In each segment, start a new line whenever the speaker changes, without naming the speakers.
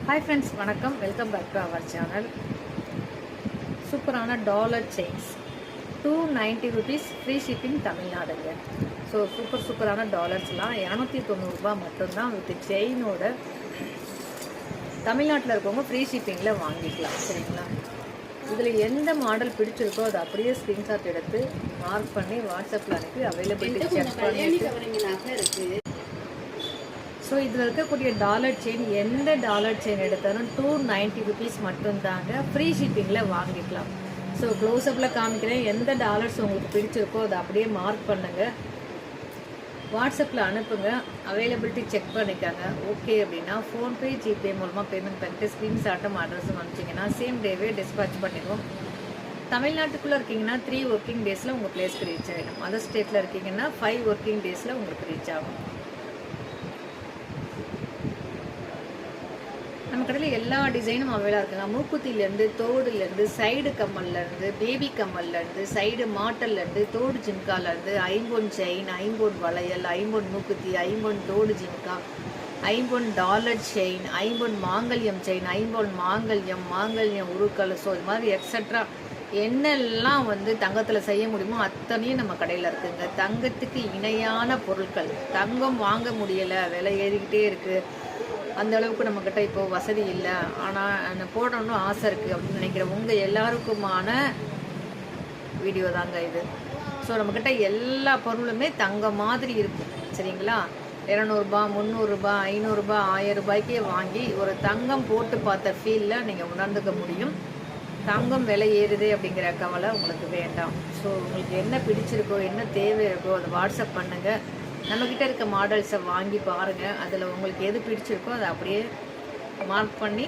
Hi friends, வணக்கம். Welcome back to our channel. சூப்பரான dollar chains, 290 rupees, free shipping தமிழ்நாடுங்க. So சூப்பரான டாலர்ஸ்லாம் 290 ரூபா மட்டும்தான் வித் செயினோட. தமிழ்நாட்டில் இருக்கவங்க ஃப்ரீ ஷிப்பிங்கில் வாங்கிக்கலாம், சரிங்களா? இதில் எந்த மாடல் பிடிச்சிருக்கோ அதை அப்படியே ஸ்க்ரீன்ஷாட் எடுத்து மார்க் பண்ணி வாட்ஸ்அப்பில் அனுப்பி அவைலபிலிட்டி செக் பண்ணிட்டு. ஸோ இதில் இருக்கக்கூடிய டாலர் செயின், எந்த டாலர் செயின் எடுத்தாலும் 290 ருபீஸ் மட்டும்தாங்க, ஃப்ரீ ஷிப்பிங்கில் வாங்கிக்கலாம். ஸோ க்ளோஸ்அப்பில் காமிக்கிறேன். எந்த டாலர்ஸ் உங்களுக்கு பிடிச்சிருக்கோ அதை அப்படியே மார்க் பண்ணுங்கள், வாட்ஸ்அப்பில் அனுப்புங்க, அவைலபிலிட்டி செக் பண்ணிக்காங்க. ஓகே அப்படின்னா ஃபோன்பே, ஜிபே மூலமாக பேமெண்ட் பண்ணிட்டு ஸ்க்ரீன்ஷாட்டும் அட்ரஸும் அனுப்பிச்சிங்கன்னா சேம் டேவே டிஸ்பேச் பண்ணிடுவோம். தமிழ்நாட்டுக்குள்ளே இருக்கீங்கன்னா 3 ஒர்க்கிங் டேஸில் உங்கள் பிளேஸ்க்கு ரீச் ஆகிடும். அதர் ஸ்டேட்டில் இருக்கீங்கன்னா 5 ஒர்க்கிங் டேஸில் உங்களுக்கு ரீச் ஆகும். நம்ம கடையில் எல்லா டிசைனும் அவைலபிளாக இருக்குங்க. மூக்குத்திலேருந்து, தோடுலேருந்து, சைடு கம்மல்லேருந்து, பேபி கம்மல்லேருந்து, சைடு மாட்டல்லேருந்து, தோடு ஜிம்காலேருந்து, ஐம்பொன் செயின், ஐம்பொன் வளையல், ஐம்பொன் மூக்குத்தி, ஐம்பொன் தோடு ஜிம்கா, ஐம்பொன் டாலர் செயின், ஐம்பொன் மாங்கல்யம் செயின், ஐம்பொன் மாங்கல்யம் உருக்கல். ஸோ இது மாதிரி எக்ஸட்ரா என்னெல்லாம் தங்கத்தில் செய்ய முடியுமோ அத்தனையும் நம்ம கடையில் இருக்குங்க. தங்கத்துக்கு இணையான பொருட்கள். தங்கம் வாங்க முடியலை, விலை ஏறிக்கிட்டே இருக்குது, அந்த அளவுக்கு நம்மக்கிட்ட இப்போது வசதி இல்லை, ஆனால் போடணும்னு ஆசை இருக்குது அப்படின்னு நினைக்கிற உங்கள் எல்லாருக்குமான வீடியோ தாங்க இது. ஸோ நம்மக்கிட்ட எல்லா பொருளுமே தங்கம் மாதிரி இருக்கும், சரிங்களா? 200 300 500 1000 ரூபாய்க்கே வாங்கி ஒரு தங்கம் போட்டு பார்த்த ஃபீலில் நீங்கள் உணர்ந்துக்க முடியும். தங்கம் விலை ஏறுதே அப்படிங்கிற கவலை உங்களுக்கு வேண்டாம். ஸோ உங்களுக்கு என்ன பிடிச்சிருக்கோ, என்ன தேவை இருக்கோ அதை வாட்ஸ்அப் பண்ணுங்கள். நம்மக்கிட்ட இருக்க மாடல்ஸை வாங்கி பாருங்கள். அதில் உங்களுக்கு எது பிடிச்சிருக்கோ அதை அப்படியே மார்க் பண்ணி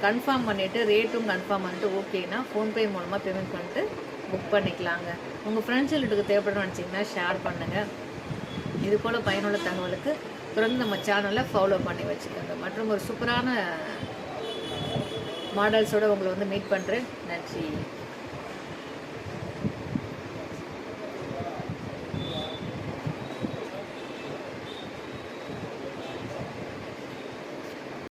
கன்ஃபார்ம் பண்ணிவிட்டு ரேட்டும் கன்ஃபார்ம் பண்ணிட்டு ஓகேனா ஃபோன்பே மூலமாக பேமெண்ட் பண்ணிட்டு புக் பண்ணிக்கலாங்க. உங்கள் ஃப்ரெண்ட்ஸுகளுக்கு தேவைப்படணும்னு நினச்சிங்கன்னா ஷேர் பண்ணுங்கள். இது போல் பயனுள்ள தகவலுக்கு தொடர்ந்து நம்ம சேனலை ஃபாலோ பண்ணி வச்சுக்கோங்க. மற்றும் ஒரு சூப்பரான மாடல்ஸோடு உங்களை மீட் பண்ணுறேன். நன்றி.